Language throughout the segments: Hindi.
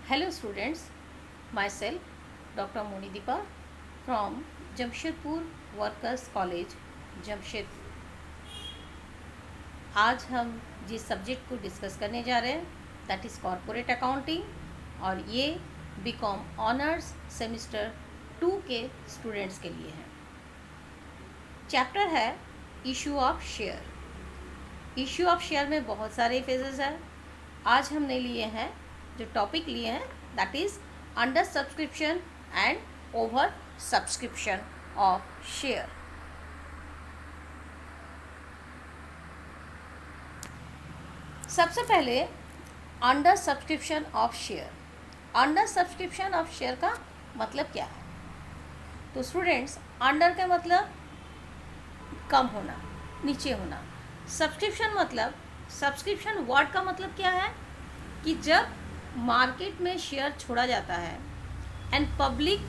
Hello students, myself Dr. Monideepa from Jamshedpur workers college Jamshedpur. आज हम जिस सब्जेक्ट को डिस्कस करने जा रहे हैं दैट इज़ कॉरपोरेट अकाउंटिंग और ये बीकॉम ऑनर्स सेमेस्टर 2 के स्टूडेंट्स के लिए है। चैप्टर है issue of share. Issue of share में बहुत सारे फेजेस हैं। आज हमने लिए हैं जो टॉपिक लिए हैं that is under subscription and over subscription of share. सबसे पहले under subscription of share. Under subscription of share का मतलब क्या है? तो स्टूडेंट्स, अंडर का मतलब कम होना, नीचे होना। सब्सक्रिप्शन मतलब, सब्सक्रिप्शन वर्ड का मतलब क्या है कि जब मार्केट में शेयर छोड़ा जाता है एंड पब्लिक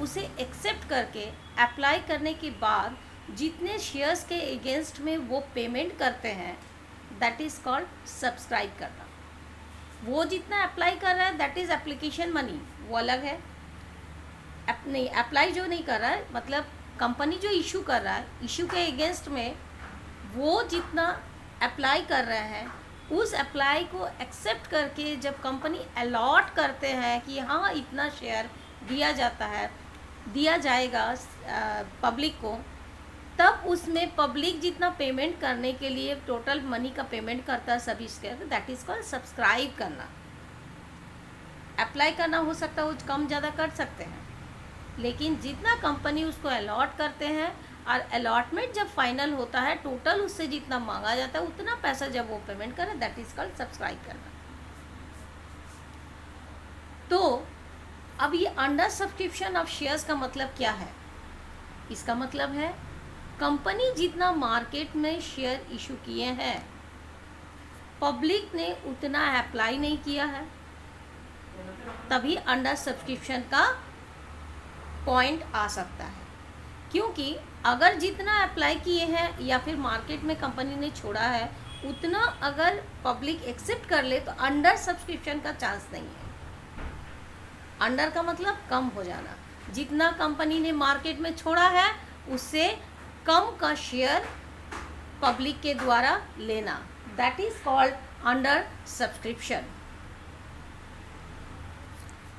उसे एक्सेप्ट करके अप्लाई करने के बाद जितने शेयर्स के अगेंस्ट में वो पेमेंट करते हैं दैट इज़ कॉल्ड सब्सक्राइब करना। वो जितना अप्लाई कर रहा है दैट इज़ एप्लीकेशन मनी, वो अलग है। नहीं, अप्लाई जो नहीं कर रहा है मतलब कंपनी जो इशू कर रहा है, इशू के अगेंस्ट में वो जितना अप्लाई कर रहे हैं उस अप्लाई को एक्सेप्ट करके जब कंपनी अलॉट करते हैं कि हाँ इतना शेयर दिया जाएगा पब्लिक को, तब उसमें पब्लिक जितना पेमेंट करने के लिए टोटल मनी का पेमेंट करता है सभी share, that is called subscribe करना। अप्लाई करना हो सकता है वो कम ज़्यादा कर सकते हैं, लेकिन जितना कंपनी उसको अलॉट करते हैं और अलॉटमेंट जब फाइनल होता है टोटल उससे जितना मांगा जाता है उतना पैसा जब वो पेमेंट करे दैट इज कॉल्ड सब्सक्राइब करना। तो अब ये अंडर सब्सक्रिप्शन ऑफ शेयर्स का मतलब क्या है? इसका मतलब है कंपनी जितना मार्केट में शेयर इशू किए हैं पब्लिक ने उतना अप्लाई नहीं किया है, तभी अंडर सब्सक्रिप्शन का पॉइंट आ सकता है। क्योंकि अगर जितना अप्लाई किए हैं या फिर मार्केट में कंपनी ने छोड़ा है उतना अगर पब्लिक एक्सेप्ट कर ले तो अंडर सब्सक्रिप्शन का चांस नहीं है। अंडर का मतलब कम हो जाना, जितना कंपनी ने मार्केट में छोड़ा है उससे कम का शेयर पब्लिक के द्वारा लेना, that is called under subscription.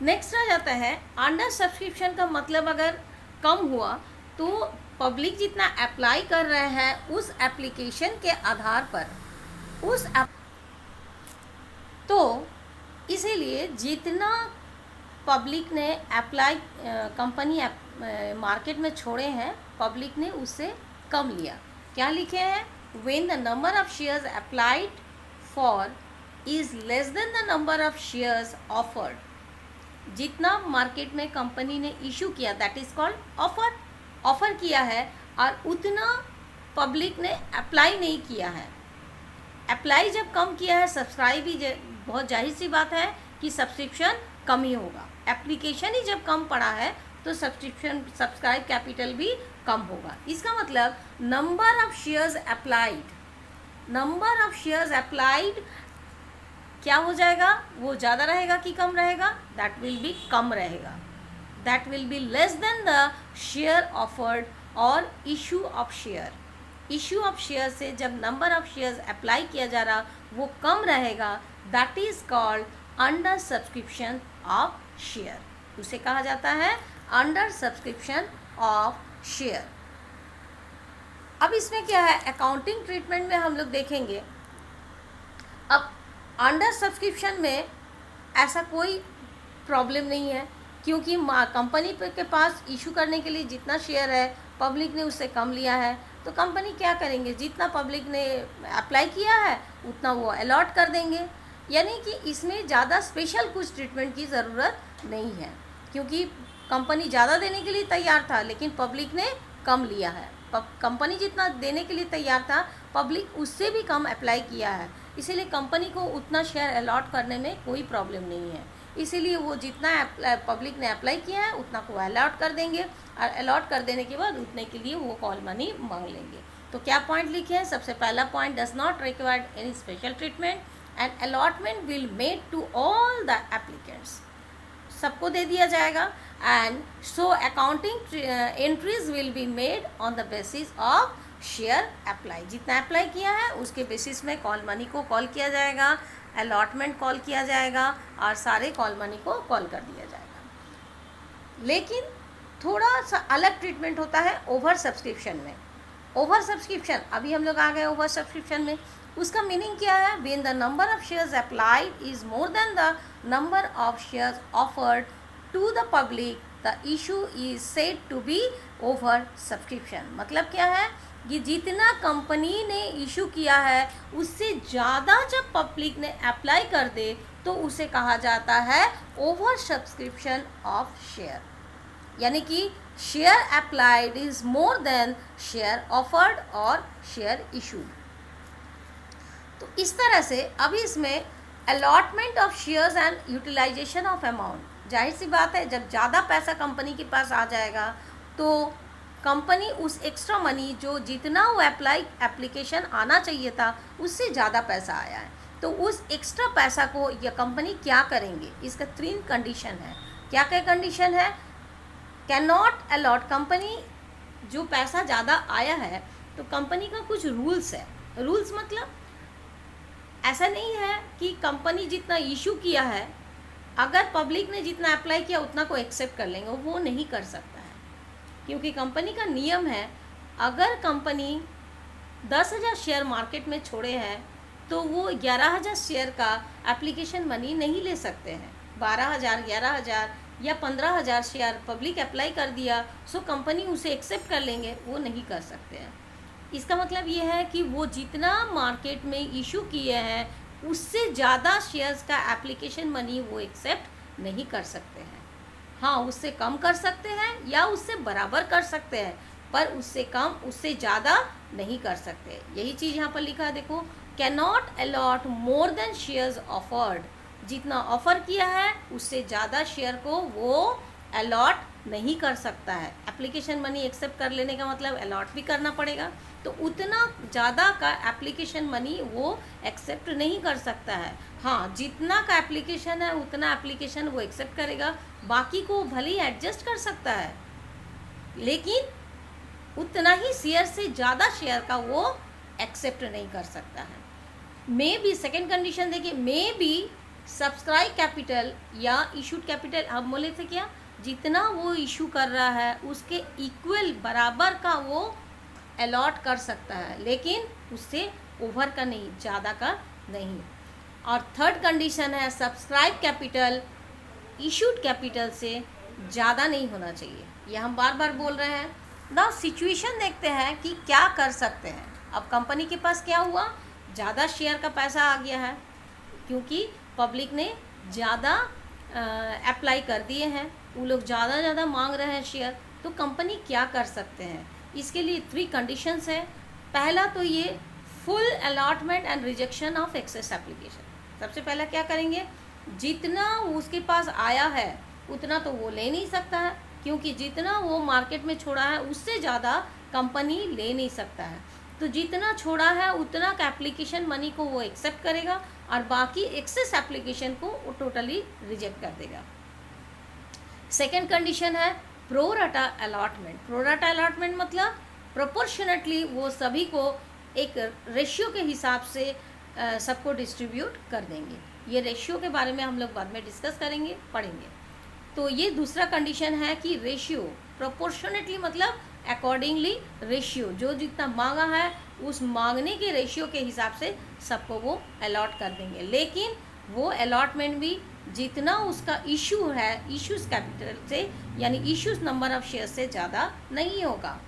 Next आ जाता है अंडर सब्सक्रिप्शन का मतलब अगर कम हुआ तो पब्लिक जितना अप्लाई कर रहे हैं उस एप्लीकेशन के आधार पर तो इसीलिए जितना पब्लिक ने अप्लाई कंपनी मार्केट में छोड़े हैं पब्लिक ने उससे कम लिया। क्या लिखे हैं? When the number of shares applied for is less than the number of shares offered. जितना मार्केट में कंपनी ने इशू किया दैट इज कॉल्ड ऑफर किया है और उतना पब्लिक ने अप्लाई नहीं किया है। अप्लाई जब कम किया है, सब्सक्राइब भी बहुत जाहिर सी बात है कि सब्सक्रिप्शन कम ही होगा। एप्लीकेशन ही जब कम पड़ा है तो सब्सक्राइब कैपिटल भी कम होगा। इसका मतलब नंबर ऑफ शेयर्स अप्लाइड क्या हो जाएगा? वो ज़्यादा रहेगा कि कम रहेगा? दैट विल बी कम रहेगा। That will be less than the share offered और issue of share. Issue of share से जब नंबर ऑफ शेयर्स अप्लाई किया जा रहा वो कम रहेगा, that is called under subscription of share. उसे कहा जाता है अंडर सब्सक्रिप्शन ऑफ शेयर। अब इसमें क्या है, अकाउंटिंग ट्रीटमेंट में हम लोग देखेंगे। अब अंडर सब्सक्रिप्शन में ऐसा कोई प्रॉब्लम नहीं है क्योंकि कंपनी के पास इशू करने के लिए जितना शेयर है पब्लिक ने उससे कम लिया है, तो कंपनी क्या करेंगे, जितना पब्लिक ने अप्लाई किया है उतना वो अलॉट कर देंगे। यानी कि इसमें ज़्यादा स्पेशल कुछ ट्रीटमेंट की ज़रूरत नहीं है क्योंकि कंपनी ज़्यादा देने के लिए तैयार था लेकिन पब्लिक ने कम लिया है। कंपनी जितना देने के लिए तैयार था पब्लिक उससे भी कम अप्लाई किया है, इसीलिए कंपनी को उतना शेयर अलॉट करने में कोई प्रॉब्लम नहीं है। इसीलिए वो जितना पब्लिक ने अप्लाई किया है उतना को अलॉट कर देंगे और अलॉट कर देने के बाद उतने के लिए वो कॉल मनी मांग लेंगे। तो क्या पॉइंट लिखे हैं? सबसे पहला point, does not require any special treatment and allotment will made to all the applicants. सबको दे दिया जाएगा। And so accounting entries will be made on the basis of share apply. जितना अप्लाई किया है उसके बेसिस में कॉल मनी को कॉल किया जाएगा, अलॉटमेंट कॉल किया जाएगा और सारे कॉल मनी को कॉल कर दिया जाएगा। लेकिन थोड़ा सा अलग ट्रीटमेंट होता है ओवर सब्सक्रिप्शन में। ओवर सब्सक्रिप्शन, अभी हम लोग आ गए ओवर सब्सक्रिप्शन में। उसका मीनिंग क्या है? When the number of shares applied is more than the number of shares offered to the public the issue is said to be over subscription. मतलब क्या है कि जितना कंपनी ने इशू किया है उससे ज़्यादा जब पब्लिक ने अप्लाई कर दे तो उसे कहा जाता है ओवर सब्सक्रिप्शन ऑफ शेयर। यानी कि share applied is more than share offered और शेयर इशूड। तो इस तरह से अभी इसमें allotment of shares and utilisation of amount, जाहिर सी बात है जब ज़्यादा पैसा कंपनी के पास आ जाएगा तो कंपनी उस एक्स्ट्रा मनी जो जितना वो एप्लीकेशन आना चाहिए था उससे ज़्यादा पैसा आया है तो उस एक्स्ट्रा पैसा को ये कंपनी क्या करेंगे? इसका 3 कंडीशन है। क्या क्या कंडीशन है? कैन नॉट अलॉट, कंपनी जो पैसा ज़्यादा आया है तो कंपनी का कुछ रूल्स है। रूल्स मतलब ऐसा नहीं है कि कंपनी जितना इशू किया है अगर पब्लिक ने जितना अप्लाई किया उतना को एक्सेप्ट कर लेंगे, वो नहीं कर सकता है। क्योंकि कंपनी का नियम है अगर कंपनी 10,000 शेयर मार्केट में छोड़े हैं तो वो 11,000 शेयर का एप्लीकेशन मनी नहीं ले सकते हैं। 12,000, 11,000 या 15,000 शेयर पब्लिक अप्लाई कर दिया सो कंपनी उसे एक्सेप्ट कर लेंगे, वो नहीं कर सकते हैं। इसका मतलब ये है कि वो जितना मार्केट में इशू किए हैं उससे ज़्यादा शेयर्स का एप्लीकेशन मनी वो एक्सेप्ट नहीं कर सकते हैं। हाँ, उससे कम कर सकते हैं या उससे बराबर कर सकते हैं, पर उससे कम उससे ज़्यादा नहीं कर सकते। यही चीज़ यहाँ पर लिखा है, देखो, can not a lot more than shares offered. जितना ऑफर किया है उससे ज़्यादा शेयर को वो अलॉट नहीं कर सकता है। एप्लीकेशन मनी एक्सेप्ट कर लेने का मतलब अलॉट भी करना पड़ेगा, तो उतना ज़्यादा का एप्लीकेशन मनी वो एक्सेप्ट नहीं कर सकता है। हाँ, जितना का एप्लीकेशन है उतना एप्लीकेशन वो एक्सेप्ट करेगा, बाकी को भले ही एडजस्ट कर सकता है लेकिन उतना ही शेयर से ज़्यादा शेयर का वो एक्सेप्ट नहीं कर सकता है। मे बी, सेकेंड कंडीशन देखिए, मे बी सब्सक्राइब कैपिटल या इशूड कैपिटल, हम बोले थे क्या, जितना वो इशू कर रहा है उसके इक्वल बराबर का वो अलॉट कर सकता है, लेकिन उससे ओवर का नहीं, ज़्यादा का नहीं। और थर्ड कंडीशन है सब्सक्राइब कैपिटल इशूड कैपिटल से ज़्यादा नहीं होना चाहिए। ये हम बार बार बोल रहे हैं। ना सिचुएशन देखते हैं कि क्या कर सकते हैं। अब कंपनी के पास क्या हुआ, ज़्यादा शेयर का पैसा आ गया है क्योंकि पब्लिक ने ज़्यादा अप्लाई कर दिए हैं, वो लोग ज़्यादा मांग रहे हैं शेयर, तो कंपनी क्या कर सकते हैं? इसके लिए 3 कंडीशंस है। पहला तो ये full allotment and rejection of excess application. सबसे पहला क्या करेंगे, जितना उसके पास आया है उतना तो वो ले नहीं सकता है क्योंकि जितना वो मार्केट में छोड़ा है उससे ज़्यादा कंपनी ले नहीं सकता है, तो जितना छोड़ा है उतना का एप्लीकेशन मनी को वो एक्सेप्ट करेगा और बाकी एक्सेस एप्लीकेशन को वो टोटली रिजेक्ट कर देगा। सेकेंड कंडीशन है प्रोराटा अलॉटमेंट। प्रोराटा अलॉटमेंट मतलब प्रोपोर्शनेटली वो सभी को एक रेशियो के हिसाब से सबको डिस्ट्रीब्यूट कर देंगे। ये रेशियो के बारे में हम लोग बाद में डिस्कस करेंगे, पढ़ेंगे। तो ये दूसरा कंडीशन है कि रेशियो प्रोपोर्शनेटली मतलब अकॉर्डिंगली रेशियो, जो जितना मांगा है उस मांगने के रेशियो के हिसाब से सबको वो अलॉट कर देंगे, लेकिन वो अलॉटमेंट भी जितना उसका इशू है इशूज़ कैपिटल से यानी इशूज़ नंबर ऑफ शेयर से ज़्यादा नहीं होगा।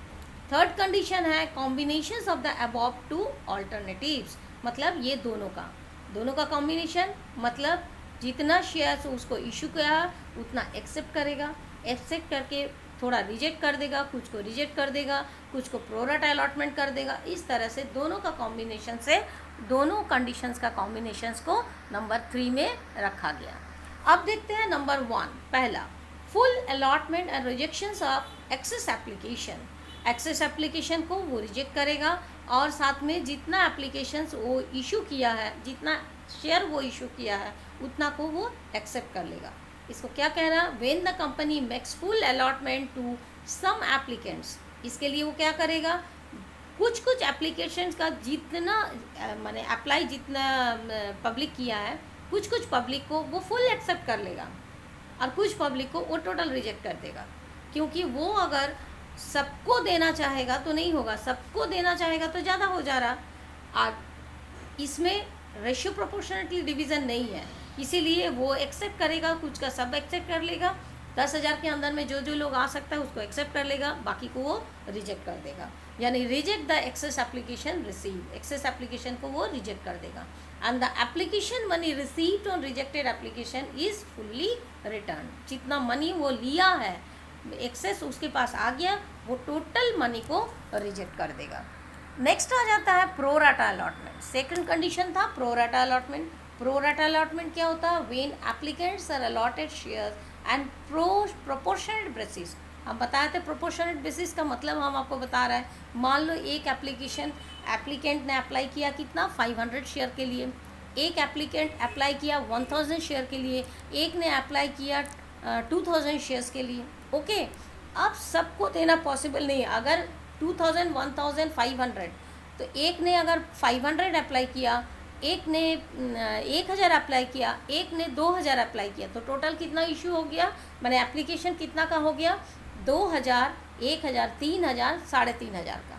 थर्ड कंडीशन है combinations of the above 2 alternatives, मतलब ये दोनों का कॉम्बिनेशन, मतलब जितना शेयर्स उसको इशू किया उतना एक्सेप्ट करेगा, एक्सेप्ट करके थोड़ा रिजेक्ट कर देगा, कुछ को रिजेक्ट कर देगा, कुछ को प्रोराटा अलॉटमेंट कर देगा। इस तरह से दोनों का कॉम्बिनेशन से दोनों कंडीशंस का कॉम्बिनेशंस को नंबर 3 में रखा गया। अब देखते हैं नंबर 1, पहला full allotment and rejections of excess application. Excess application को वो रिजेक्ट करेगा और साथ में जितना एप्लीकेशंस वो इशू किया है, जितना शेयर वो इशू किया है उतना को वो एक्सेप्ट कर लेगा। इसको क्या कह रहा, when the company makes full allotment to some applicants, इसके लिए वो क्या करेगा, कुछ कुछ एप्लीकेशंस का जितना माने अप्लाई जितना पब्लिक किया है, कुछ कुछ पब्लिक को वो फुल एक्सेप्ट कर लेगा और कुछ पब्लिक को वो टोटल रिजेक्ट कर देगा, क्योंकि वो अगर सबको देना चाहेगा तो नहीं होगा, सबको देना चाहेगा तो ज़्यादा हो जा रहा, और इसमें रेशियो प्रोपोर्शनली डिवीज़न नहीं है, इसीलिए वो एक्सेप्ट करेगा, कुछ का सब एक्सेप्ट कर लेगा, 10,000 के अंदर में जो जो लोग आ सकता है उसको एक्सेप्ट कर लेगा, बाकी को वो रिजेक्ट कर देगा, यानी reject the excess application receive, excess application को वो रिजेक्ट कर देगा, and the application money received on rejected application is fully return, जितना मनी वो लिया है एक्सेस उसके पास आ गया, वो टोटल मनी को रिजेक्ट कर देगा। नेक्स्ट आ जाता है प्रोराटा अलॉटमेंट। सेकंड कंडीशन था प्रोराटा अलॉटमेंट। प्रोराटा अलॉटमेंट क्या होता है, when applicants are allotted shares and proportionate basis. हम बताए थे प्रोपोर्शनेट बेसिस का मतलब हम आपको बता रहे हैं, मान लो एक एप्लीकेंट ने अप्लाई किया कितना 500 शेयर के लिए, एक एप्लीकेंट अप्लाई किया 1000 शेयर के लिए, एक ने अप्लाई किया 2000 शेयर्स के लिए। ओके, अब सबको देना पॉसिबल नहीं है, अगर 2000 1000 500, तो एक ने अगर 500 अप्लाई किया, एक ने 1000 अप्लाई किया, एक ने 2000 अप्लाई किया, तो टोटल कितना इशू हो गया, मैंने एप्लीकेशन कितना का हो गया, 2000, 1000, 3000, 3500 का।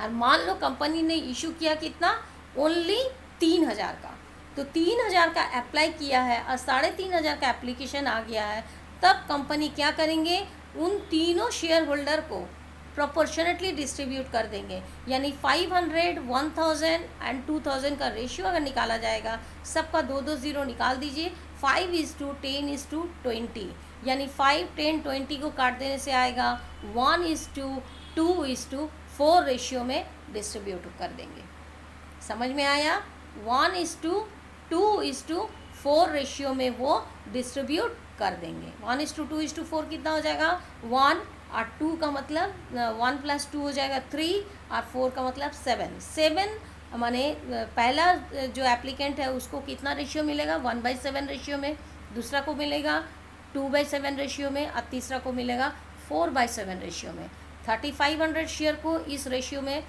और मान लो कंपनी ने इशू किया कितना, ओनली 3000 का, तो 3000 का अप्लाई किया है और 3500 का एप्लीकेशन आ गया है, तब कंपनी क्या करेंगे, उन तीनों शेयर होल्डर को प्रोपोर्शनेटली डिस्ट्रीब्यूट कर देंगे, यानी 500, 1000 एंड 2000 का रेशियो अगर निकाला जाएगा, सबका 2-2 ज़ीरो निकाल दीजिए, 5:10:20, यानी 5, 10, 20 को काट देने से आएगा 1:2:4 रेशियो में डिस्ट्रीब्यूट कर देंगे। समझ में आया, 1:2:4 रेशियो में वो डिस्ट्रीब्यूट कर देंगे। 1:2:4 कितना हो जाएगा, 1, और 2 का मतलब 1 + 2 हो जाएगा 3, और 4 का मतलब 7 माने पहला जो एप्लीकेंट है उसको कितना रेशियो मिलेगा, 1/7 रेशियो में, दूसरा को मिलेगा 2/7 रेशियो में, और तीसरा को मिलेगा 4/7 रेशियो में। 3500 शेयर को इस रेशियो में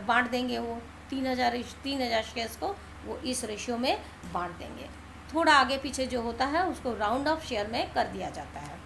बांट देंगे, वो 3000 शेयर्स को वो इस रेशियो में बांट देंगे। थोड़ा आगे पीछे जो होता है उसको राउंड ऑफ शेयर में कर दिया जाता है,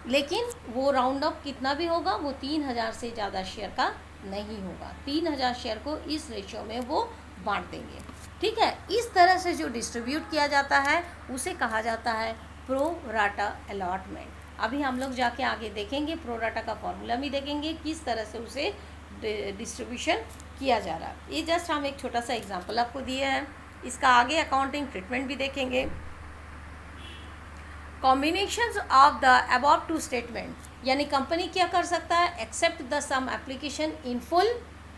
लेकिन वो राउंड ऑफ कितना भी होगा वो 3000 से ज़्यादा शेयर का नहीं होगा, 3000 शेयर को इस रेशियो में वो बांट देंगे। ठीक है, इस तरह से जो डिस्ट्रीब्यूट किया जाता है उसे कहा जाता है प्रो राटा अलॉटमेंट। अभी हम लोग जाके आगे देखेंगे, प्रो राटा का फॉर्मूला भी देखेंगे किस तरह से उसे डिस्ट्रीब्यूशन किया जा रहा है। ये जस्ट हम एक छोटा सा एग्जांपल आपको दिए हैं, इसका आगे अकाउंटिंग ट्रीटमेंट भी देखेंगे। Combinations of the above two statement, यानी कंपनी क्या कर सकता है, accept the some application in full,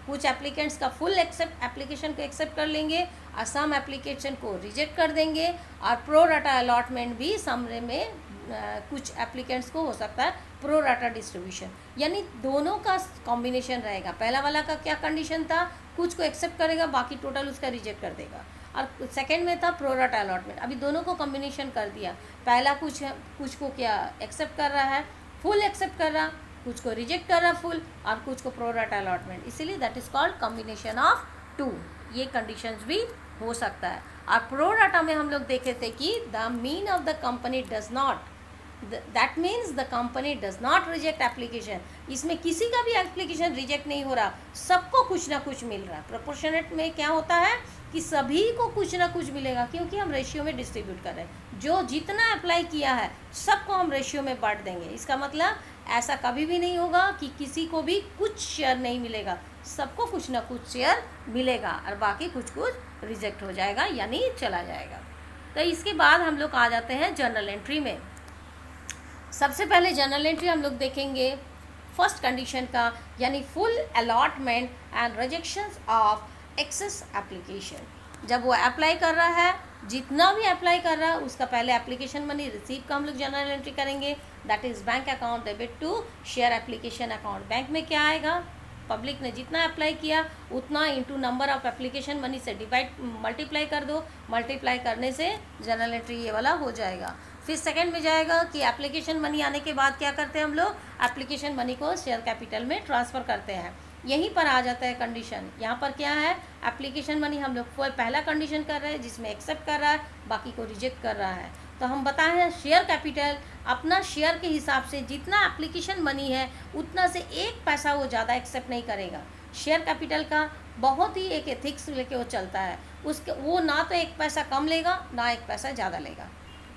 कुछ एप्लीकेंट्स का फुल एप्लीकेशन को एक्सेप्ट कर लेंगे और सम एप्लीकेशन को रिजेक्ट कर देंगे, और प्रो राटा अलॉटमेंट भी समरे में कुछ एप्लीकेंट्स को हो सकता है प्रो राटा डिस्ट्रीब्यूशन, यानी दोनों का कॉम्बिनेशन रहेगा। पहला वाला का क्या कंडीशन था, कुछ को एक्सेप्ट करेगा बाकी टोटल उसका रिजेक्ट कर देगा, और सेकंड में था प्रो राटा अलॉटमेंट। अभी दोनों को कॉम्बिनेशन कर दिया, पहला कुछ को क्या एक्सेप्ट कर रहा है, फुल एक्सेप्ट कर रहा, कुछ को रिजेक्ट कर रहा फुल, और कुछ को प्रो राटा अलॉटमेंट, इसीलिए that is called combination of 2। ये कंडीशंस भी हो सकता है। और प्रो राटा में हम लोग देखे थे कि the mean of the company does not, that means the company does not reject application, इसमें किसी का भी एप्लीकेशन रिजेक्ट नहीं हो रहा, सबको कुछ ना कुछ मिल रहा है। प्रोपोर्शनेट में क्या होता है कि सभी को कुछ ना कुछ मिलेगा, क्योंकि हम रेशियो में डिस्ट्रीब्यूट कर रहे हैं, जो जितना अप्लाई किया है सबको हम रेशियो में बांट देंगे। इसका मतलब ऐसा कभी भी नहीं होगा कि किसी को भी कुछ शेयर नहीं मिलेगा, सबको कुछ ना कुछ शेयर मिलेगा और बाकी कुछ रिजेक्ट हो जाएगा यानी चला जाएगा। तो इसके बाद हम लोग आ जाते हैं जर्नल एंट्री में। सबसे पहले जर्नल एंट्री हम लोग देखेंगे फर्स्ट कंडीशन का, यानी full allotment and rejections of excess application. जब वो अप्लाई कर रहा है, जितना भी अप्लाई कर रहा है उसका पहले एप्लीकेशन मनी रिसीव का हम लोग जर्नल एंट्री करेंगे, that is bank account debit to share application account. Bank में क्या आएगा, पब्लिक ने जितना अप्लाई किया उतना into number of application money से मल्टीप्लाई कर दो, मल्टीप्लाई करने से जनरल एंट्री ये वाला हो जाएगा। फिर सेकंड में जाएगा कि एप्लीकेशन मनी आने के बाद क्या करते हैं हम लोग, एप्लीकेशन मनी को शेयर कैपिटल में ट्रांसफ़र करते हैं। यहीं पर आ जाता है कंडीशन, यहाँ पर क्या है, एप्लीकेशन मनी हम लोग पहला कंडीशन कर रहे हैं जिसमें एक्सेप्ट कर रहा है, बाकी को रिजेक्ट कर रहा है। तो हम बताए हैं शेयर कैपिटल अपना शेयर के हिसाब से जितना एप्लीकेशन मनी है उतना से 1 पैसा वो ज़्यादा एक्सेप्ट नहीं करेगा। शेयर कैपिटल का बहुत ही एक एथिक्स लेके वो चलता है, उसके वो ना तो 1 पैसा कम लेगा ना 1 पैसा ज़्यादा लेगा,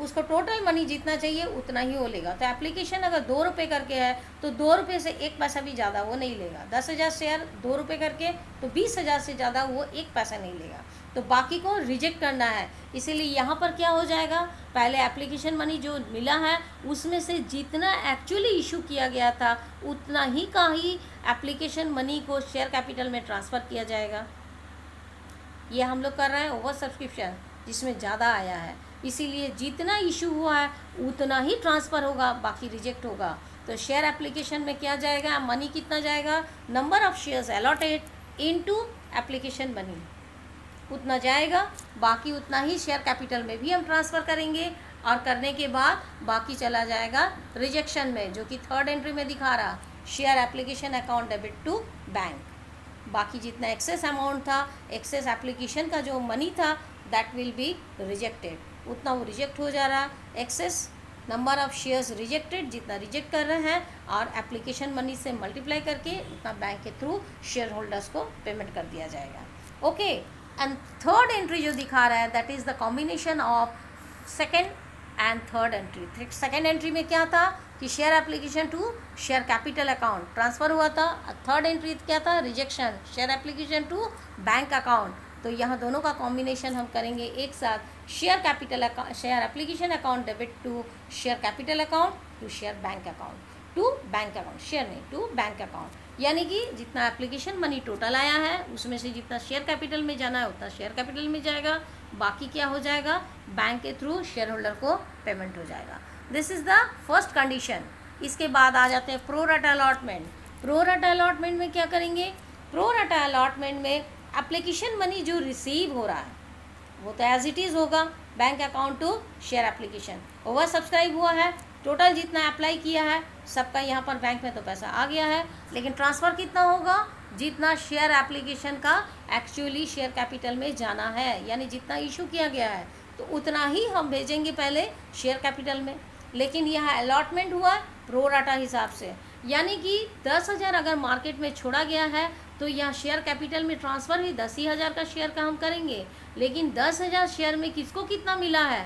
उसको टोटल मनी जितना चाहिए उतना ही वो लेगा। तो एप्लीकेशन अगर 2 रुपये करके है तो 2 रुपये से 1 पैसा भी ज़्यादा वो नहीं लेगा। 10,000 शेयर 2 रुपये करके तो 20,000 से ज़्यादा वो 1 पैसा नहीं लेगा, तो बाकी को रिजेक्ट करना है। इसीलिए यहाँ पर क्या हो जाएगा, पहले एप्लीकेशन मनी जो मिला है उसमें से जितना एक्चुअली इशू किया गया था उतना ही का ही एप्लीकेशन मनी को शेयर कैपिटल में ट्रांसफ़र किया जाएगा। ये हम लोग कर रहे हैं ओवर सब्सक्रिप्शन जिसमें ज़्यादा आया है, इसीलिए जितना इशू हुआ है उतना ही ट्रांसफ़र होगा, बाकी रिजेक्ट होगा। तो शेयर एप्लीकेशन में क्या जाएगा, मनी कितना जाएगा, number of shares allotted into application money उतना जाएगा, बाकी उतना ही शेयर कैपिटल में भी हम ट्रांसफ़र करेंगे। और करने के बाद बाकी चला जाएगा रिजेक्शन में, जो कि थर्ड एंट्री में दिखा रहा, share application account debit to bank. बाकी जितना एक्सेस अमाउंट था, एक्सेस एप्लीकेशन का जो मनी था दैट विल बी रिजेक्टेड, उतना वो रिजेक्ट हो जा रहा। Excess number of shares rejected, जितना रिजेक्ट कर रहे हैं और एप्लीकेशन मनी से मल्टीप्लाई करके उतना बैंक के थ्रू शेयर होल्डर्स को पेमेंट कर दिया जाएगा। ओके, एंड थर्ड एंट्री जो दिखा रहा है that is the combination of second and third entry. Second entry में क्या था कि share application to share capital account transfer हुआ था। थर्ड एंट्री क्या था, rejection, share application to bank account. तो यहाँ दोनों का कॉम्बिनेशन हम करेंगे एक साथ, share capital account, share application account debit to share capital account to share bank account, to bank account, share नहीं टू बैंक अकाउंट। यानी कि जितना एप्लीकेशन मनी टोटल आया है उसमें से जितना शेयर कैपिटल में जाना है उतना शेयर कैपिटल में जाएगा, बाकी क्या हो जाएगा, बैंक के थ्रू शेयर होल्डर को पेमेंट हो जाएगा। This is the first condition. इसके बाद आ जाते हैं pro rata allotment. Pro rata allotment में क्या करेंगे, प्रो राटा अलॉटमेंट में एप्लीकेशन मनी जो रिसीव हो रहा है वो तो एज इट इज़ होगा, bank account to share application. Over subscribe हुआ है, टोटल जितना अप्लाई किया है सबका यहाँ पर बैंक में तो पैसा आ गया है, लेकिन ट्रांसफ़र कितना होगा, जितना शेयर एप्लीकेशन का एक्चुअली शेयर कैपिटल में जाना है, यानी जितना इशू किया गया है तो उतना ही हम भेजेंगे पहले शेयर कैपिटल में। लेकिन यह अलॉटमेंट हुआ प्रो राटा हिसाब से, यानी कि 10,000 अगर मार्केट में छोड़ा गया है तो यहाँ शेयर कैपिटल में ट्रांसफ़र ही 10,000 का शेयर का हम करेंगे, लेकिन 10,000 शेयर में किसको कितना मिला है,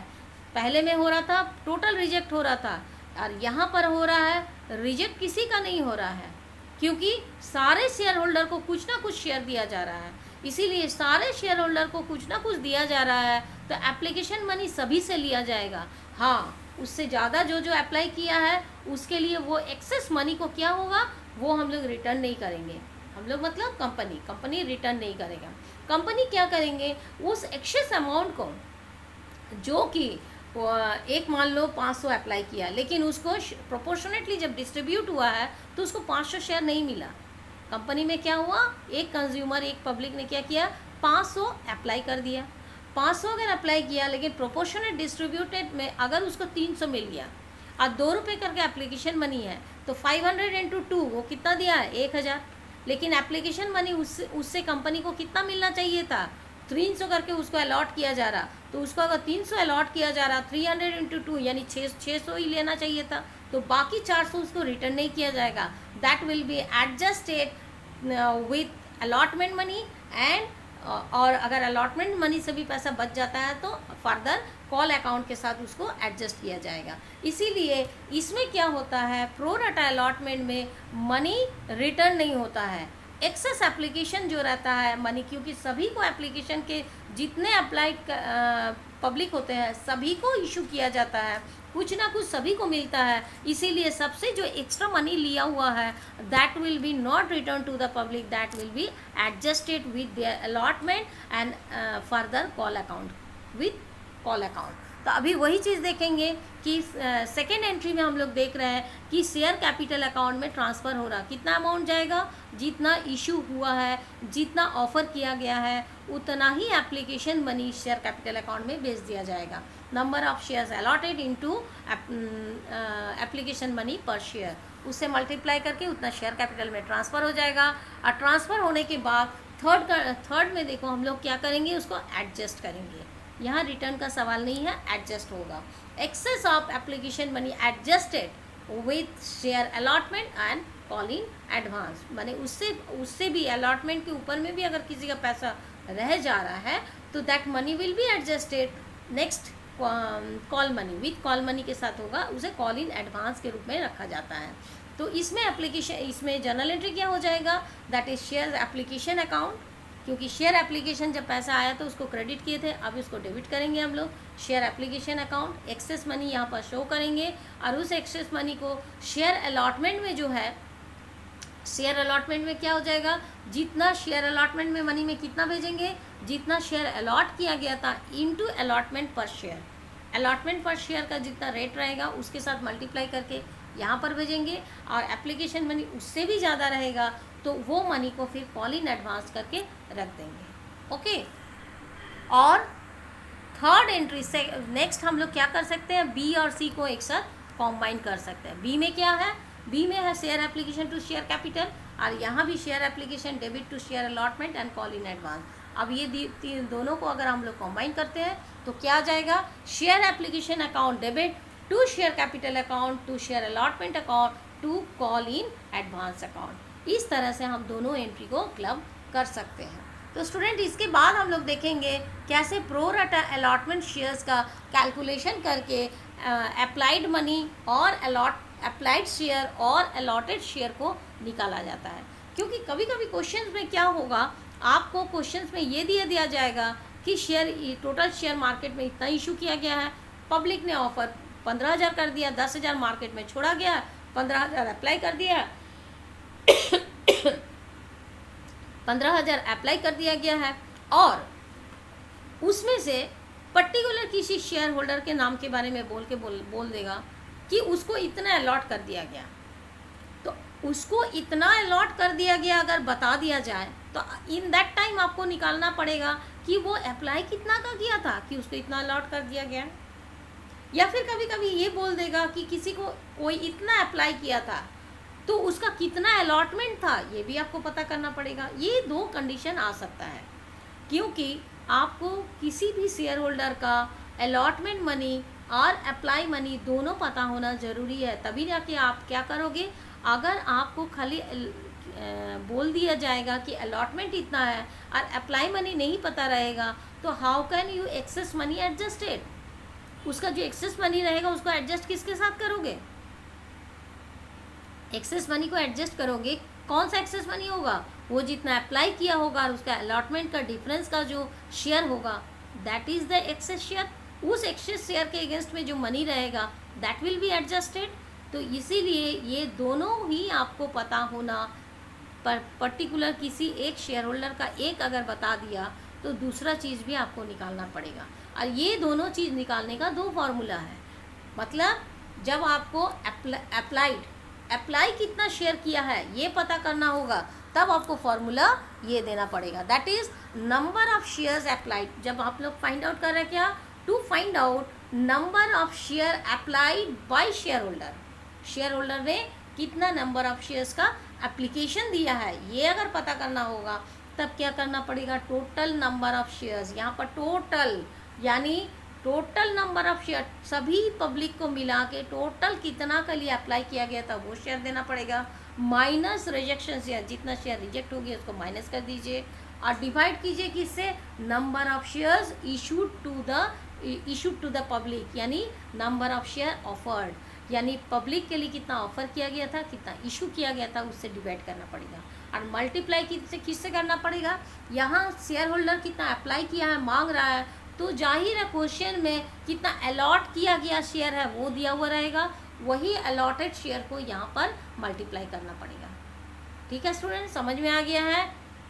पहले में हो रहा था टोटल रिजेक्ट हो रहा था, और यहाँ पर हो रहा है रिजेक्ट किसी का नहीं हो रहा है, क्योंकि सारे शेयर होल्डर को कुछ ना कुछ शेयर दिया जा रहा है। इसीलिए सारे शेयर होल्डर को कुछ ना कुछ दिया जा रहा है तो एप्लीकेशन मनी सभी से लिया जाएगा। हाँ, उससे ज़्यादा जो जो अप्लाई किया है उसके लिए वो एक्सेस मनी को क्या होगा, वो हम लोग रिटर्न नहीं करेंगे। हम लोग मतलब कंपनी रिटर्न नहीं करेगा। कंपनी क्या करेंगे, उस एक्सेस अमाउंट को जो कि एक मान लो 500 अप्लाई किया, लेकिन उसको प्रोपोर्शनेटली जब डिस्ट्रीब्यूट हुआ है तो उसको 500 शेयर नहीं मिला। कंपनी में क्या हुआ, एक कंज्यूमर, एक पब्लिक ने क्या किया, 500 अप्लाई कर दिया। 500 अगर अप्लाई किया, लेकिन प्रोपोर्शनेट डिस्ट्रीब्यूटेड में अगर उसको 300 मिल गया और 2 रुपये करके एप्लीकेशन मनी है तो 500 इंटू 2 वो कितना दिया है, 1,000। लेकिन एप्लीकेशन मनी उससे कंपनी को कितना मिलना चाहिए था, 300 करके उसको अलॉट किया जा रहा, तो उसको अगर 300 अलॉट किया जा रहा, 300 इंटू 2 यानी 600 ही लेना चाहिए था, तो बाकी 400 उसको रिटर्न नहीं किया जाएगा। That will be adjusted with allotment money and और अगर अलॉटमेंट मनी से भी पैसा बच जाता है तो फर्दर कॉल अकाउंट के साथ उसको एडजस्ट किया जाएगा। इसीलिए इसमें क्या होता है, प्रो राटा अलॉटमेंट में मनी रिटर्न नहीं होता है, एक्सेस एप्लीकेशन जो रहता है मनी, क्योंकि सभी को एप्लीकेशन के जितने अप्लाइड पब्लिक होते हैं सभी को इशू किया जाता है, कुछ ना कुछ सभी को मिलता है। इसीलिए सबसे जो एक्स्ट्रा मनी लिया हुआ है that will be not return to the public, that will be adjusted with their allotment and further call account with call account. तो अभी वही चीज़ देखेंगे कि सेकेंड एंट्री में हम लोग देख रहे हैं कि शेयर कैपिटल अकाउंट में ट्रांसफ़र हो रहा, कितना अमाउंट जाएगा, जितना इशू हुआ है, जितना ऑफर किया गया है, उतना ही application money share capital account में भेज दिया जाएगा। Number of shares allotted into application money per share, उससे मल्टीप्लाई करके उतना शेयर कैपिटल में ट्रांसफ़र हो जाएगा। और ट्रांसफ़र होने के बाद थर्ड में देखो हम लोग क्या करेंगे, उसको एडजस्ट करेंगे। यहाँ रिटर्न का सवाल नहीं है, एडजस्ट होगा। Excess of application money adjusted with share allotment and call in advance, माने उससे भी अलॉटमेंट के ऊपर में भी अगर किसी का पैसा रह जा रहा है तो that money will be adjusted next call money, with call money के साथ होगा, उसे कॉल इन एडवांस के रूप में रखा जाता है। तो इसमें जर्नल एंट्री क्या हो जाएगा, that is share application account, क्योंकि शेयर एप्लीकेशन जब पैसा आया तो उसको क्रेडिट किए थे, अब इसको डेबिट करेंगे हम लोग। Share application account, excess money यहाँ पर शो करेंगे और उस एक्सेस मनी को शेयर अलॉटमेंट में जो है, शेयर अलॉटमेंट में क्या हो जाएगा, जितना शेयर अलॉटमेंट में मनी में कितना भेजेंगे, जितना शेयर अलॉट किया गया था इनटू अलॉटमेंट पर शेयर, अलॉटमेंट पर शेयर का जितना रेट रहेगा उसके साथ मल्टीप्लाई करके यहाँ पर भेजेंगे। और एप्लीकेशन मनी उससे भी ज़्यादा रहेगा तो वो मनी को फिर कॉल इन एडवांस करके रख देंगे। ओके, और थर्ड एंट्री से नेक्स्ट हम लोग क्या कर सकते हैं, बी और सी को एक साथ कॉम्बाइन कर सकते हैं। बी में क्या है, बी में है share application to share capital, और यहाँ भी share application debit to share allotment and call in advance. अब ये दोनों को अगर हम लोग कॉम्बाइन करते हैं तो क्या आ जाएगा, share application account debit to share capital account to share allotment account to call in advance account. इस तरह से हम दोनों एंट्री को क्लब कर सकते हैं। तो स्टूडेंट इसके बाद हम लोग देखेंगे कैसे प्रो राटा अलॉटमेंट शेयर्स का कैलकुलेशन करके अप्लाइड मनी और अप्लाइड शेयर और अलॉटेड शेयर को निकाला जाता है। क्योंकि कभी कभी क्वेश्चंस में क्या होगा, आपको क्वेश्चंस में ये दिया जाएगा कि टोटल शेयर मार्केट में इतना इशू किया गया है, पब्लिक ने ऑफर 15,000 कर दिया, 10,000 मार्केट में छोड़ा गया, 15,000 अप्लाई कर दिया 15,000 अप्लाई कर दिया गया है, और उसमें से पर्टिकुलर किसी शेयर होल्डर के नाम के बारे में बोल देगा कि उसको इतना अलॉट कर दिया गया। तो उसको इतना अलॉट कर दिया गया अगर बता दिया जाए तो इन दैट टाइम आपको निकालना पड़ेगा कि वो अप्लाई कितना का किया था कि उसको इतना अलॉट कर दिया गया। या फिर कभी कभी ये बोल देगा कि किसी को कोई इतना अप्लाई किया था तो उसका कितना अलॉटमेंट था, ये भी आपको पता करना पड़ेगा। ये दो कंडीशन आ सकता है, क्योंकि आपको किसी भी शेयर होल्डर का अलॉटमेंट मनी और अप्लाई मनी दोनों पता होना ज़रूरी है, तभी जाके आप क्या करोगे। अगर आपको खाली बोल दिया जाएगा कि अलॉटमेंट इतना है और अप्लाई मनी नहीं पता रहेगा तो how can you excess money adjusted, उसका जो एक्सेस मनी रहेगा उसको एडजस्ट किसके साथ करोगे, एक्सेस मनी को एडजस्ट करोगे, कौन सा एक्सेस मनी होगा, वो जितना अप्लाई किया होगा और उसका अलॉटमेंट का डिफरेंस का जो शेयर होगा that is the access share. उस एक्सेस शेयर के अगेंस्ट में जो मनी रहेगा दैट विल बी एडजस्टेड। तो इसीलिए ये दोनों ही आपको पता होना, पर्टिकुलर किसी एक शेयर होल्डर का एक अगर बता दिया तो दूसरा चीज़ भी आपको निकालना पड़ेगा। और ये दोनों चीज़ निकालने का दो फॉर्मूला है, मतलब जब आपको अप्लाई कितना शेयर किया है ये पता करना होगा तब आपको फॉर्मूला ये देना पड़ेगा, that is number of shares applied. जब आप लोग फाइंड आउट कर रहे हैं क्या, to find out number of share applied by share holder, share holder ने कितना नंबर ऑफ शेयर्स का एप्लीकेशन दिया है ये अगर पता करना होगा तब क्या करना पड़ेगा, टोटल नंबर ऑफ शेयर्स, यहाँ पर टोटल यानी टोटल नंबर ऑफ शेयर सभी पब्लिक को मिला के टोटल कितना के लिए अप्लाई किया गया था वो शेयर देना पड़ेगा, माइनस रिजेक्शन शेयर, जितना शेयर रिजेक्ट हो गया उसको माइनस कर दीजिए और डिवाइड कीजिए किससे, number of shares issued to the public, यानी नंबर ऑफ शेयर ऑफर्ड, यानी पब्लिक के लिए कितना ऑफर किया गया था, कितना इशू किया गया था, उससे डिवाइड करना पड़ेगा और मल्टीप्लाई किससे करना पड़ेगा। यहाँ शेयर होल्डर कितना अप्लाई किया है मांग रहा है तो जाहिर है क्वेश्चन में कितना अलॉट किया गया शेयर है वो दिया हुआ रहेगा, वही अलॉटेड शेयर को यहाँ पर मल्टीप्लाई करना पड़ेगा। ठीक है स्टूडेंट, समझ में आ गया है।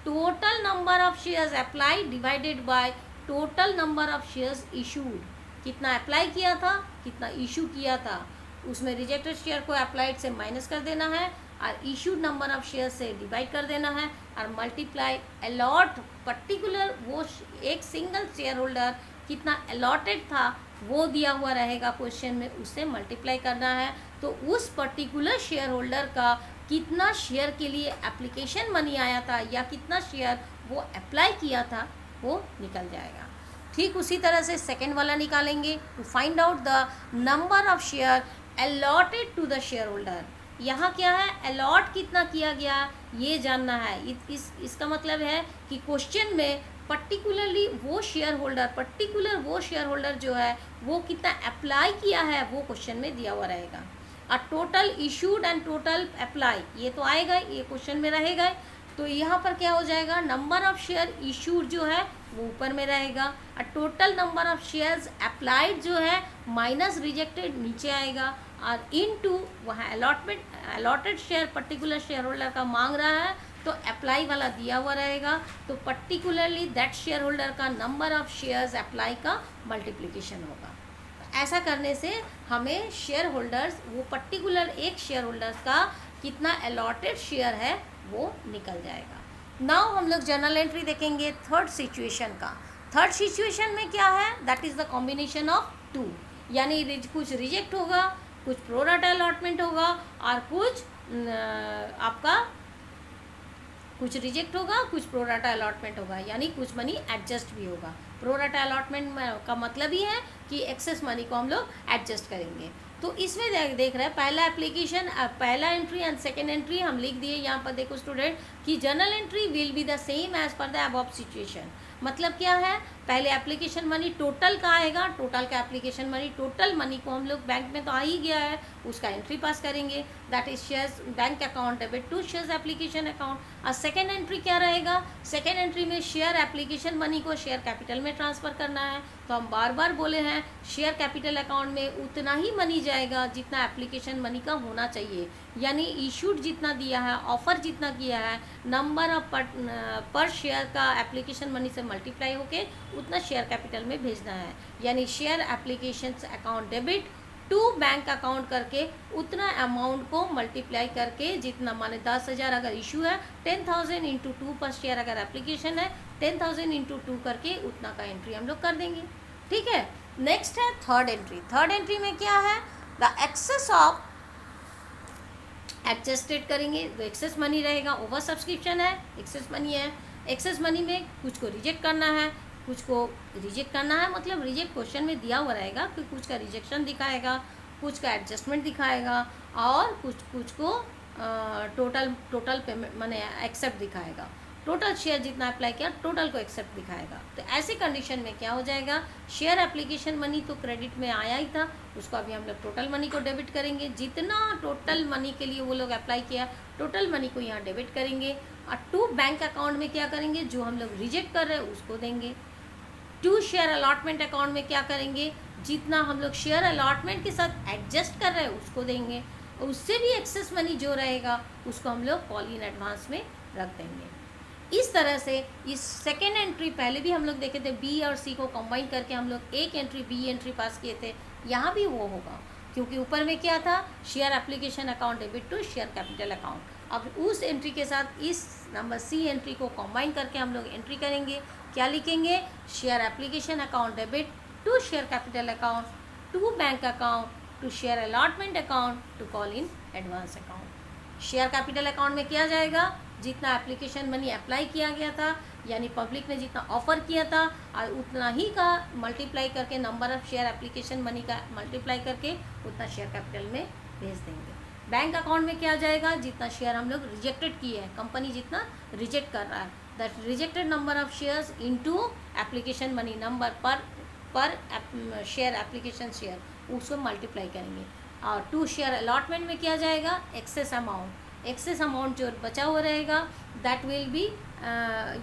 Total number of shares apply divided by total number of shares issued, कितना अप्लाई किया था, कितना इशू किया था, उसमें रिजेक्टेड शेयर को अप्लाइड से माइनस कर देना है और इशूड नंबर ऑफ शेयर से डिवाइड कर देना है और मल्टीप्लाई अलॉट पर्टिकुलर वो एक सिंगल शेयर होल्डर कितना अलॉटेड था वो दिया हुआ रहेगा क्वेश्चन में, उससे मल्टीप्लाई करना है। तो उस पर्टिकुलर शेयर होल्डर का कितना शेयर के लिए एप्लीकेशन मनी आया था या कितना शेयर वो अप्लाई किया था वो निकल जाएगा। ठीक उसी तरह से सेकेंड वाला निकालेंगे, to find out the number of share allotted to the share holder. यहाँ क्या है, अलॉट कितना किया गया ये जानना है। इसका मतलब है कि क्वेश्चन में पर्टिकुलर वो शेयर होल्डर जो है वो कितना अप्लाई किया है वो क्वेश्चन में दिया हुआ रहेगा। और total issued and total apply ये तो आएगा, ये क्वेश्चन में रहेगा। तो यहाँ पर क्या हो जाएगा, नंबर ऑफ शेयर इशूड जो है वो ऊपर में रहेगा और total number of shares applied जो है माइनस रिजेक्टेड नीचे आएगा और इनटू वहाँ allotted share particular share holder का मांग रहा है तो अप्लाई वाला दिया हुआ रहेगा। तो पर्टिकुलरली दैट शेयर होल्डर का नंबर ऑफ शेयर्स अप्लाई का मल्टीप्लिकेशन होगा। ऐसा करने से हमें शेयर होल्डर्स वो पर्टिकुलर एक शेयर होल्डर्स का कितना अलॉटेड शेयर है वो निकल जाएगा। नाउ हम लोग जर्नल एंट्री देखेंगे थर्ड सिचुएशन का। थर्ड सिचुएशन में क्या है, that is the combination of two, यानी कुछ रिजेक्ट होगा, कुछ प्रो राटा अलॉटमेंट होगा और कुछ आपका कुछ रिजेक्ट होगा, कुछ प्रो राटा अलॉटमेंट होगा, यानी कुछ मनी एडजस्ट भी होगा। प्रो राटा अलॉटमेंट का मतलब ही है कि एक्सेस मनी को हम लोग एडजस्ट करेंगे। तो इसमें देख रहे हैं पहला एप्लीकेशन, पहला एंट्री एंड सेकेंड एंट्री हम लिख दिए। यहाँ पर देखो स्टूडेंट कि journal entry will be the same as per the above situation. मतलब क्या है, पहले एप्लीकेशन मनी टोटल का आएगा, टोटल का एप्लीकेशन मनी, टोटल मनी को हम लोग बैंक में तो आ ही गया है उसका एंट्री पास करेंगे, that is shares bank account debit to shares application account. और सेकेंड एंट्री क्या रहेगा, सेकेंड एंट्री में शेयर एप्लीकेशन मनी को शेयर कैपिटल में ट्रांसफ़र करना है। तो हम बार बार बोले हैं शेयर कैपिटल अकाउंट में उतना ही मनी जाएगा जितना एप्लीकेशन मनी का होना चाहिए, यानी इशूड जितना दिया है, ऑफर जितना किया है, नंबर ऑफ पर शेयर का एप्लीकेशन मनी से मल्टीप्लाई होके उतना शेयर कैपिटल में भेजना है। यानी share application account debit to bank account करके उतना अमाउंट को मल्टीप्लाई करके जितना, माने 10,000 अगर इशू है 10,000 इंटू 2 पर शेयर अगर एप्लीकेशन है 10,000 इंटू 2 करके उतना का एंट्री हम लोग कर देंगे। ठीक है, नेक्स्ट है थर्ड एंट्री। थर्ड एंट्री में क्या है, द एक्सेस ऑफ एडजस्टेड करेंगे तो एक्सेस मनी रहेगा, ओवर सब्सक्रिप्शन है, एक्सेस मनी है। एक्सेस मनी में कुछ को रिजेक्ट करना है, कुछ को रिजेक्ट करना है, मतलब रिजेक्ट क्वेश्चन में दिया हुआ रहेगा कि कुछ का रिजेक्शन दिखाएगा, कुछ का एडजस्टमेंट दिखाएगा और कुछ को टोटल पेमेंट माने एक्सेप्ट दिखाएगा। टोटल शेयर जितना अप्लाई किया टोटल को एक्सेप्ट दिखाएगा। तो ऐसी कंडीशन में क्या हो जाएगा, शेयर एप्लीकेशन मनी तो क्रेडिट में आया ही था, उसको अभी हम लोग टोटल मनी को डेबिट करेंगे। जितना टोटल मनी के लिए वो लोग अप्लाई किया टोटल मनी को यहाँ डेबिट करेंगे और टू बैंक अकाउंट में क्या करेंगे, जो हम लोग रिजेक्ट कर रहे हैं उसको देंगे। टू शेयर अलॉटमेंट अकाउंट में क्या करेंगे, जितना हम लोग शेयर अलॉटमेंट के साथ एडजस्ट कर रहे हैं उसको देंगे, और उससे भी एक्सेस मनी जो रहेगा उसको हम लोग कॉल इन एडवांस में रख देंगे। इस तरह से इस सेकेंड एंट्री पहले भी हम लोग देखे थे, बी और सी को कंबाइन करके हम लोग एक एंट्री बी एंट्री पास किए थे। यहाँ भी वो होगा क्योंकि ऊपर में क्या था, share application account debit to share capital account. अब उस एंट्री के साथ इस नंबर सी एंट्री को कंबाइन करके हम लोग एंट्री करेंगे। क्या लिखेंगे, share application account debit to share capital account to bank account to share allotment account to call in advance account. Share capital account में किया जाएगा जितना एप्लीकेशन मनी अप्लाई किया गया था, यानी पब्लिक ने जितना ऑफर किया था और उतना ही का मल्टीप्लाई करके number of share application money का मल्टीप्लाई करके उतना शेयर कैपिटल में भेज देंगे। बैंक अकाउंट में क्या जाएगा, जितना शेयर हम लोग रिजेक्टेड किए हैं, कंपनी जितना रिजेक्ट कर रहा है, that rejected number of shares into application money number पर शेयर एप्लीकेशन शेयर उसको मल्टीप्लाई करेंगे। और टू शेयर अलॉटमेंट में क्या जाएगा, एक्सेस अमाउंट जो बचा हुआ रहेगा दैट विल बी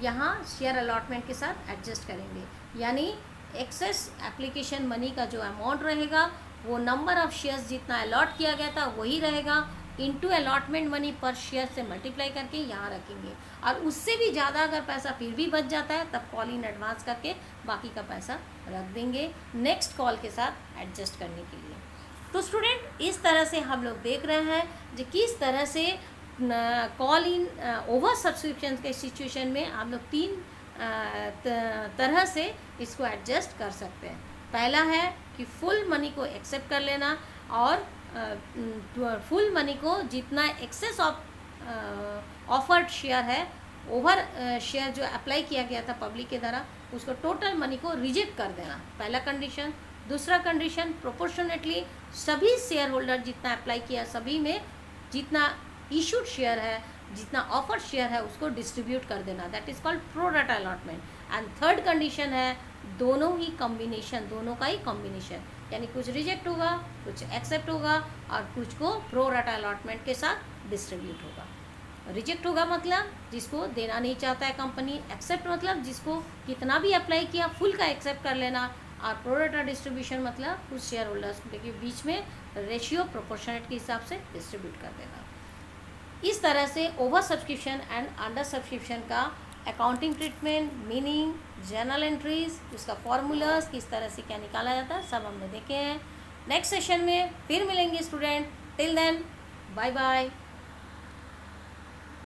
यहाँ शेयर अलॉटमेंट के साथ एडजस्ट करेंगे। यानी एक्सेस एप्लीकेशन मनी का जो अमाउंट रहेगा वो नंबर ऑफ शेयर्स जितना अलॉट किया गया था वही रहेगा, into allotment money per share से मल्टीप्लाई करके यहाँ रखेंगे, और उससे भी ज़्यादा अगर पैसा फिर भी बच जाता है तब कॉल इन एडवांस करके बाकी का पैसा रख देंगे नेक्स्ट कॉल के साथ एडजस्ट करने के लिए। तो स्टूडेंट इस तरह से हम लोग देख रहे हैं कि किस तरह से कॉल इन ओवर सब्सक्रिप्शन के सिचुएशन में हम लोग तीन तरह से इसको एडजस्ट कर सकते हैं। पहला है कि फुल मनी को एक्सेप्ट कर लेना, और फुल मनी को जितना एक्सेस ऑफ ऑफर्ड शेयर है, ओवर शेयर जो अप्लाई किया गया था पब्लिक के द्वारा, उसको टोटल मनी को रिजेक्ट कर देना, पहला कंडीशन। दूसरा कंडीशन, प्रोपोर्शनेटली सभी शेयर होल्डर जितना अप्लाई किया सभी में जितना इशूड शेयर है, जितना ऑफर शेयर है उसको डिस्ट्रीब्यूट कर देना, that is called pro rata allotment. And third condition है दोनों ही कॉम्बिनेशन, दोनों का ही कॉम्बिनेशन, यानी कुछ रिजेक्ट होगा, कुछ एक्सेप्ट होगा, और कुछ को प्रो राटा अलॉटमेंट के साथ डिस्ट्रीब्यूट होगा। रिजेक्ट होगा मतलब जिसको देना नहीं चाहता है कंपनी, एक्सेप्ट मतलब जिसको कितना भी अप्लाई किया फुल का एक्सेप्ट कर लेना, और प्रो राटा डिस्ट्रीब्यूशन मतलब कुछ शेयर होल्डर्स के बीच में रेशियो प्रोपोर्शनेट के हिसाब से डिस्ट्रीब्यूट कर देना। इस तरह से over subscription and under subscription का accounting treatment, meaning, journal entries, उसका फॉर्मूलाज किस तरह से क्या निकाला जाता है सब हमने देखे हैं। नेक्स्ट सेशन में फिर मिलेंगे student, till then bye bye.